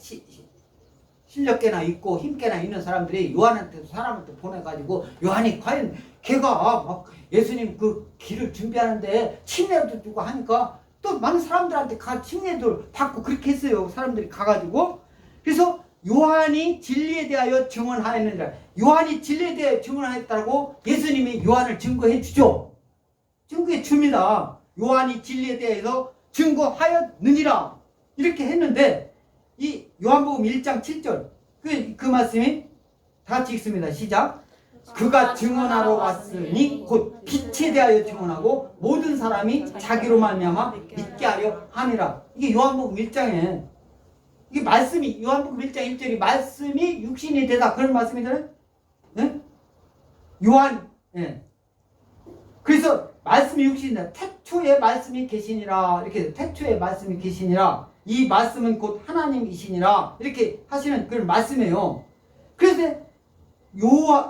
실력계나 있고 힘계나 있는 사람들이 요한한테 사람한테 보내가지고 요한이 과연 걔가 막 예수님 그 길을 준비하는데 침례도 주고 하니까 또 많은 사람들한테 침례도 받고 그렇게 했어요. 사람들이 가가지고. 그래서 요한이 진리에 대하여 증언하였느니라. 요한이 진리에 대하여 증언하였다고 예수님이 요한을 증거해 주죠. 증거해 줍니다. 요한이 진리에 대해서 증거하였느니라. 이렇게 했는데 이 요한복음 1장 7절 그 말씀이 다 같이 읽습니다. 시작. 그가 증언하러 왔으니 곧 빛에 대하여 증언하고 모든 사람이 자기로 말미암아 믿게 하려 함이라. 이게 요한복음 1장에 이게 말씀이 요한복음 1장 1절이 말씀이 육신이 되다 그런 말씀이잖아요. 네? 요한 그래서 말씀이 육신이 되다. 태초에 말씀이 계시니라. 이렇게 태초에 말씀이 계시니라. 이 말씀은 곧 하나님이시니라. 이렇게 하시는 그런 말씀이에요. 그래서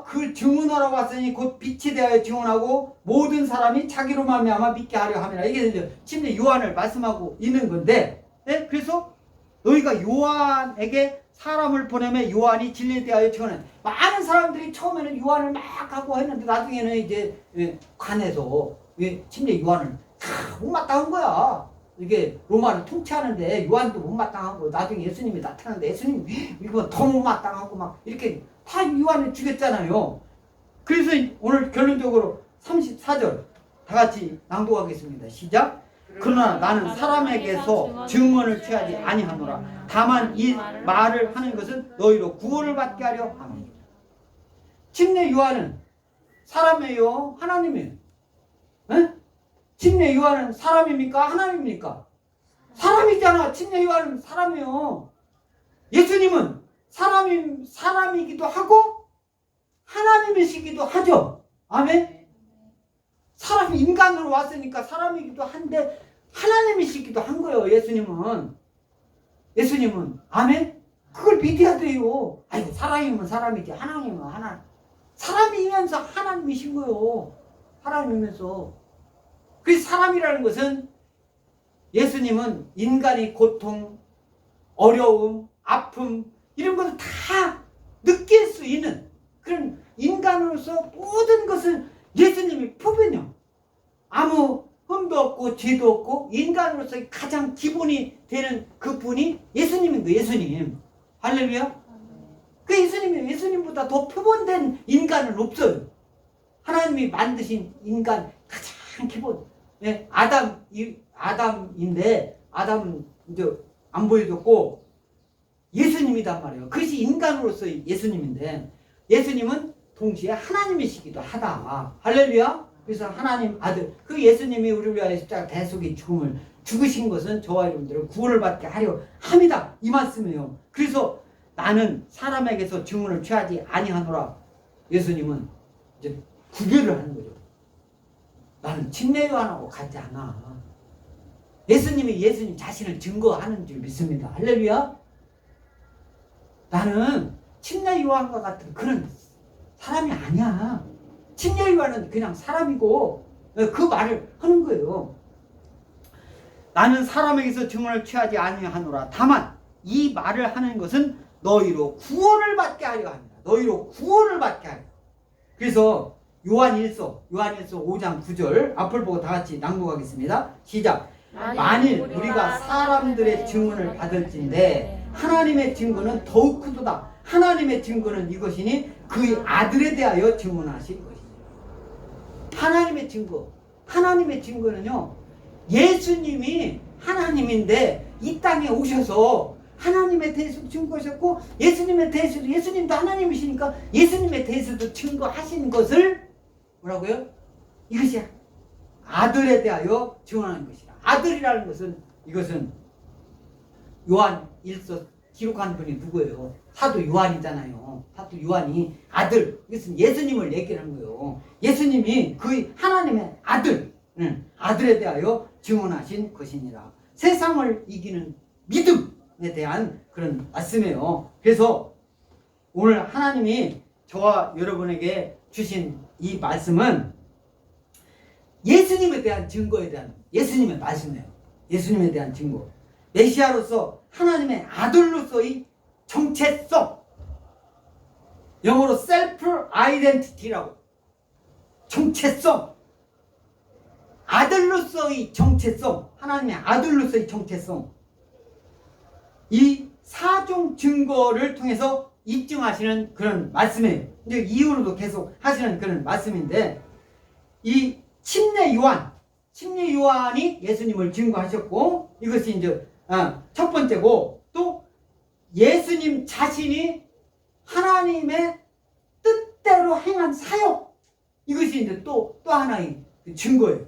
그 증언하러 왔으니 곧 빛에 대하여 증언하고 모든 사람이 자기로 말미암아 믿게 하려 함이라. 이게 이제 침례 요한을 말씀하고 있는 건데, 그래서 너희가 요한에게 사람을 보내면 요한이 진리에 대하여 증언해. 많은 사람들이 처음에는 요한을 막 하고 했는데 나중에는 이제 관에서 침례 요한을 다 못마땅한 거야. 이게 로마를 통치하는데 요한도 못마땅하고 나중에 예수님이 나타나는데 예수님 이거 더 못마땅하고 막 이렇게 다 요한을 죽였잖아요. 그래서 오늘 결론적으로 34절 다 같이 낭독하겠습니다. 시작. 그러나 나는 사람에게서 증언을 취하지 아니하노라. 다만 이 말을 하는 것은 너희로 구원을 받게 하려 함이라. 침례 요한은 사람이에요? 하나님이에요? 침례 요한은 사람입니까? 하나님입니까? 사람이잖아. 침례 요한은 사람이에요. 예수님은 사람이기도 하고 하나님이시기도 하죠. 아멘. 사람이 인간으로 왔으니까 사람이기도 한데 하나님이시기도 한 거예요. 예수님은 아멘. 그걸 믿어야 돼요. 아이고 사람이면 사람이지 하나님은 하나님. 사람이면서 하나님이신 거예요. 하나님이면서. 그 사람이라는 것은 예수님은 인간의 고통, 어려움, 아픔 이런 것을 다 느낄 수 있는 그런 인간으로서 모든 것을 예수님이 표변해요. 아무 흠도 없고 죄도 없고 인간으로서 가장 기본이 되는 그분이 예수님인 거예요. 예수님. 할렐루야. 그 예수님보다 더 표본된 인간은 없어요. 하나님이 만드신 인간 가장 기본. 예, 아담인데 아담은 이제 안 보여줬고 예수님이단 말이에요. 그것이 인간으로서 예수님인데 예수님은 동시에 하나님이시기도 하다. 할렐루야. 그래서 하나님 아들 그 예수님이 우리를 위하여 십자가 대속의 죽음을 죽으신 것은 저와 여러분들을 구원을 받게 하려 함이다. 이 말씀이에요. 그래서 나는 사람에게서 증언을 취하지 아니하노라. 예수님은 이제 구별을 하는 거죠. 나는 침례 요한하고 같지 않아. 예수님이 예수님 자신을 증거하는 줄 믿습니다. 할렐루야. 나는 침례 요한과 같은 그런 사람이 아니야. 침례 요한은 그냥 사람이고 그 말을 하는 거예요. 나는 사람에게서 증언을 취하지 아니하노라. 다만 이 말을 하는 것은 너희로 구원을 받게 하려 합니다. 너희로 구원을 받게 하려. 그래서 요한일서 5장 9절 앞을 보고 다 같이 낭독하겠습니다. 시작. 만일 우리가 사람들의 증언을 받을진대 하나님의 증거는 더욱 크도다. 하나님의 증거는 이것이니 그의 아들에 대하여 증언하신 것이죠. 하나님의 증거는요, 예수님이 하나님인데 이 땅에 오셔서 하나님에 대해서도 증거하셨고 예수님에 대해서도 예수님도 하나님이시니까 예수님에 대해서도 증거하신 것을 뭐라고요? 이것이 아들에 대하여 증언하는 것이다. 아들이라는 것은 이것은 요한 1서 기록한 분이 누구예요? 사도 요한이잖아요. 사도 요한이 아들, 이것은 예수님을 얘기하는 거예요. 예수님이 그 하나님의 아들, 아들에 대하여 증언하신 것이니라. 세상을 이기는 믿음에 대한 그런 말씀이에요. 그래서 오늘 하나님이 저와 여러분에게 주신 이 말씀은 예수님에 대한 증거에 대한 예수님의 말씀이에요. 예수님에 대한 증거. 메시아로서 하나님의 아들로서의 정체성. 영어로 셀프 아이덴티티라고. 정체성. 아들로서의 정체성. 하나님의 아들로서의 정체성. 이 사종 증거를 통해서 입증하시는 그런 말씀이에요. 이제 이후로도 계속 하시는 그런 말씀인데, 이 침례 요한이 예수님을 증거하셨고, 이것이 이제 첫 번째고, 또 예수님 자신이 하나님의 뜻대로 행한 사역, 이것이 이제 또 하나의 증거예요.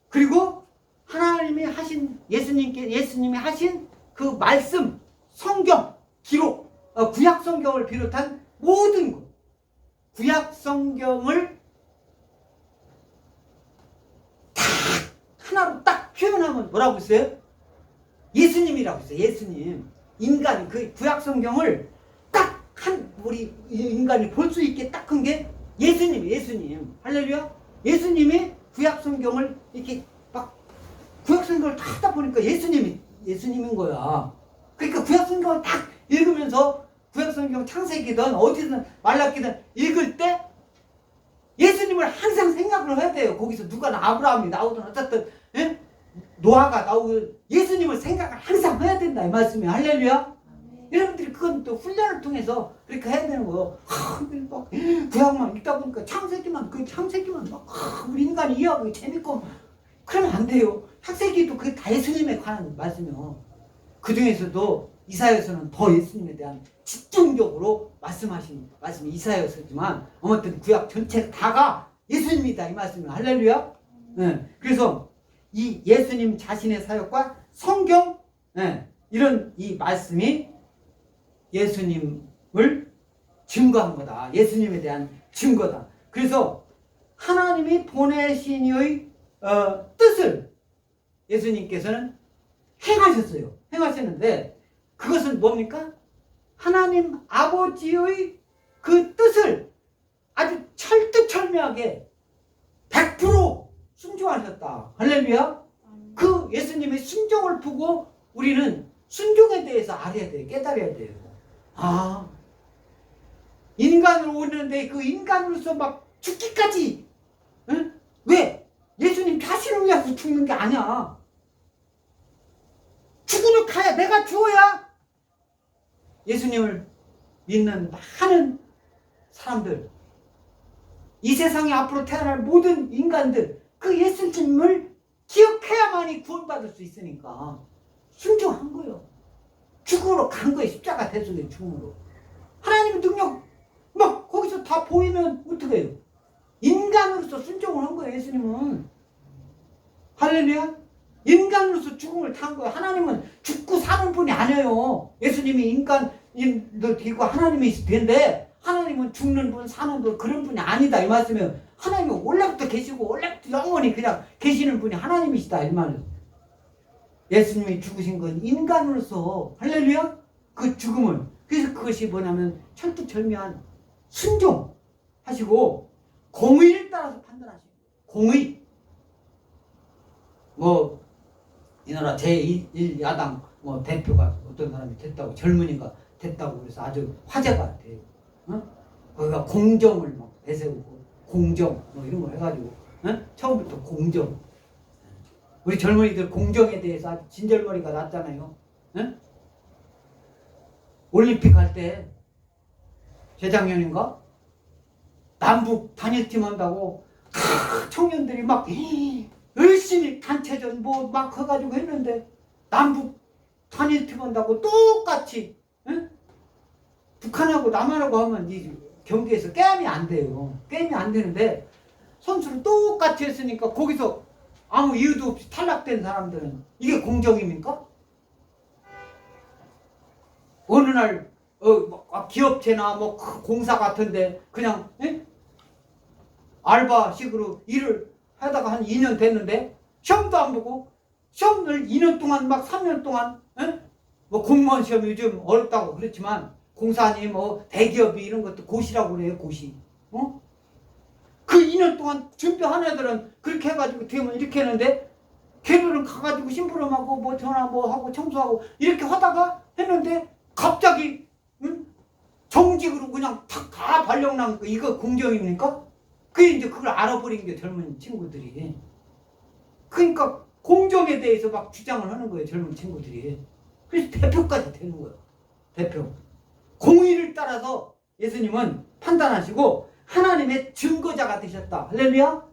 그리고 하나님이 하신 예수님이 하신 그 말씀, 성경, 기록, 구약 성경을 비롯한 모든 것, 구약 성경을 다 하나로 딱 표현하면 뭐라고 했어요? 예수님이라고 했어요. 예수님. 인간이 그 구약 성경을 딱 우리 인간이 볼 수 있게 딱 한 게 예수님. 할렐루야. 예수님이 구약 성경을 이렇게 막 구약 성경을 다 하다 보니까 예수님인 거야. 그러니까 구약 성경을 딱 읽으면서 구약 성경 창세기든 어디든 말라기든 읽을 때 예수님을 항상 생각을 해야 돼요. 거기서 누가 아브라함이 나오든 어쨌든 노아가 나오든 예수님을 생각을 항상 해야 된다 이 말씀이에요. 할렐루야. 여러분들이 그건 또 훈련을 통해서 그렇게 해야 되는 거예요. 막 구약만 읽다 보니까 창세기만 막 우리 인간이 이해하기 재밌고 그러면 안 돼요. 창세기도 그게 다 예수님에 관한 말씀이요. 그 중에서도 이사야서는 더 예수님에 대한 집중적으로 말씀하신 말씀이 이사야서지만 아무튼 구약 전체 다가 예수님이다 이 말씀이에요. 할렐루야. 그래서 이 예수님 자신의 사역과 성경 이런 이 말씀이 예수님을 증거한 거다. 예수님에 대한 증거다. 그래서 하나님이 보내신 이의 뜻을 예수님께서는 행하셨는데 그것은 뭡니까? 하나님 아버지의 그 뜻을 아주 철두철미하게 100% 순종하셨다. 할렐루야. 그 예수님의 순종을 보고 우리는 순종에 대해서 알아야 돼요. 깨달아야 돼요. 인간으로 오는데 그 인간으로서 막 죽기까지 왜? 예수님 자신을 위해서 죽는 게 아니야. 죽으러 가야 내가 죽어야 예수님을 믿는 많은 사람들 이 세상에 앞으로 태어날 모든 인간들 그 예수님을 기억해야만이 구원받을 수 있으니까 순종한 거예요. 죽음으로 간 거예요. 십자가 대속의 죽음으로. 하나님의 능력 막 거기서 다 보이면 어떻게 해요? 인간으로서 순종을 한 거예요. 예수님은. 할렐루야. 인간으로서 죽음을 탄 거예요. 하나님은 죽고 사는 분이 아니에요. 예수님이 인간도 되고 하나님이 있을 텐데 하나님은 죽는 분 사는 분 그런 분이 아니다 이 말씀이에요. 하나님은 원래부터 계시고 원래부터 영원히 그냥 계시는 분이 하나님이시다 이 말이에요. 예수님이 죽으신 건 인간으로서 할렐루야 그 죽음을 그래서 그것이 뭐냐면 철두철미한 순종하시고 공의를 따라서 판단하시고 공의 뭐 이 나라 제1야당 뭐 대표가 어떤 사람이 됐다고 젊은이가 됐다고 그래서 아주 화제가 돼요. 어? 거기가 공정을 막 내세우고 공정 뭐 이런 거 해가지고 어? 처음부터 공정 우리 젊은이들 공정에 대해서 아주 진절머리가 났잖아요. 어? 올림픽 할 때 재작년인가 남북 단일팀 한다고 청년들이 막 열심히 단체전 뭐 막 해가지고 했는데 남북 단일팀 한다고 똑같이 응? 북한하고 남한하고 하면 이 경기에서 게임이 안 돼요. 게임이 안 되는데 선수를 똑같이 했으니까 거기서 아무 이유도 없이 탈락된 사람들은 이게 공정입니까? 어느 날 기업체나 뭐 공사 같은데 그냥 에? 알바식으로 일을 하다가 한 2년 됐는데 시험도 안 보고 시험을 2년 동안 막 3년 동안 에? 뭐 공무원 시험 요즘 어렵다고 그렇지만 공사니 뭐 대기업이 이런 것도 고시라고 그래요. 고시. 어? 그 2년 동안 준비한 애들은 그렇게 해가지고 되면 이렇게 했는데 걔들은 가가지고 심부름하고 뭐 전화 뭐 하고 청소하고 이렇게 하다가 했는데 갑자기 응? 정직으로 그냥 다 발령난 거 이거 공정입니까? 그게 이제 그걸 알아버린 게 젊은 친구들이. 그러니까 공정에 대해서 막 주장을 하는 거예요. 젊은 친구들이. 그래서 대표까지 되는 거예요. 대표. 공의를 따라서 예수님은 판단하시고 하나님의 증거자가 되셨다. 할렐루야.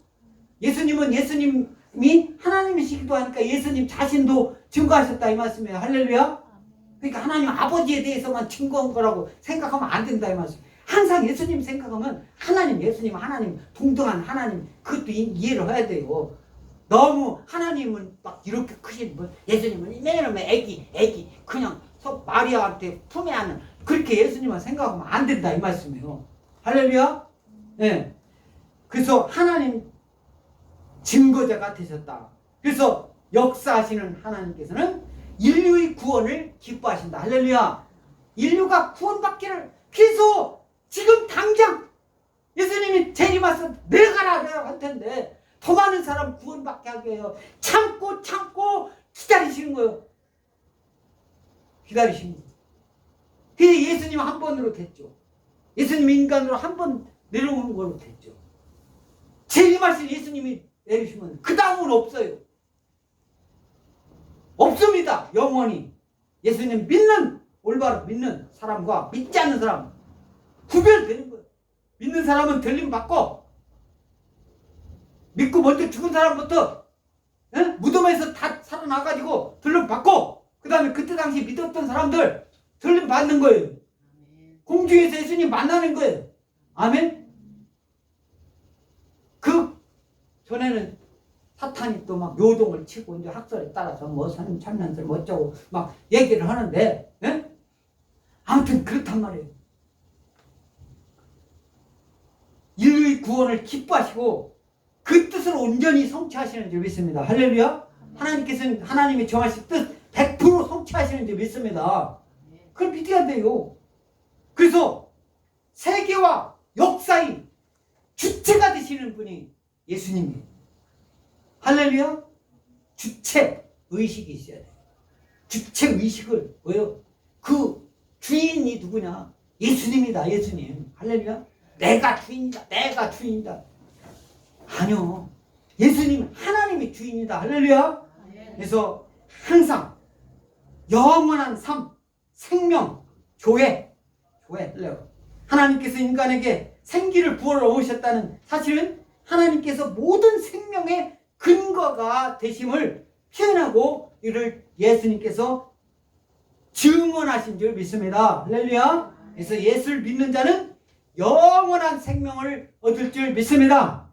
예수님은 예수님이 하나님이시기도 하니까 예수님 자신도 증거하셨다 이 말씀이에요. 할렐루야. 그러니까 하나님 아버지에 대해서만 증거한 거라고 생각하면 안 된다 이 말씀. 항상 예수님 생각하면 하나님, 예수님, 하나님, 동등한 하나님 그것도 이해를 해야 돼요. 너무 하나님은 막 이렇게 크신 분, 예수님은 맨날 애기 그냥 마리아한테 품에 안는 그렇게 예수님만 생각하면 안 된다 이 말씀이에요. 할렐루야. 네. 그래서 하나님 증거자가 되셨다. 그래서 역사하시는 하나님께서는 인류의 구원을 기뻐하신다. 할렐루야. 인류가 구원받기를 그래서 지금 당장 예수님이 재림하셔서 내가 할 텐데 더 많은 사람 구원받게 하게 해요. 참고 기다리시는 거예요. 기다리시는 거예요. 그게 예수님 한 번으로 됐죠. 예수님 인간으로 한 번 내려오는 걸로 됐죠. 재림하신 예수님이 내리시면 그 다음은 없어요. 없습니다. 영원히. 예수님 믿는 올바로 믿는 사람과 믿지 않는 사람 구별되는 거예요. 믿는 사람은 들림 받고 믿고 먼저 죽은 사람부터 무덤에서 다 살아나가지고 들림 받고 그 다음에 그때 당시 믿었던 사람들 들림 받는 거예요. 공중에서 예수님 만나는 거예요. 아멘. 그 전에는 사탄이 또 막 요동을 치고 이제 학설에 따라서 뭐 참난설 뭐 어쩌고 막 얘기를 하는데 아무튼 그렇단 말이에요. 인류의 구원을 기뻐하시고 그 뜻을 온전히 성취하시는 줄 믿습니다. 할렐루야. 하나님께서는 하나님이 정하신 뜻 100% 성취하시는 줄 믿습니다. 그걸 믿어야 돼요. 그래서 세계와 역사의 주체가 되시는 분이 예수님이에요. 할렐루야. 주체 의식이 있어야 돼요. 주체 의식을 뭐요? 그 주인이 누구냐? 예수님이다. 예수님. 할렐루야. 내가 주인이다. 내가 주인이다. 아니요. 예수님은 하나님이 주인이다. 할렐루야. 그래서 항상 영원한 삶, 생명, 교회. 하나님께서 인간에게 생기를 부어넣으셨다는 사실은 하나님께서 모든 생명의 근거가 되심을 표현하고 이를 예수님께서 증언하신 줄 믿습니다. 할렐루야. 그래서 예수를 믿는 자는 영원한 생명을 얻을 줄 믿습니다.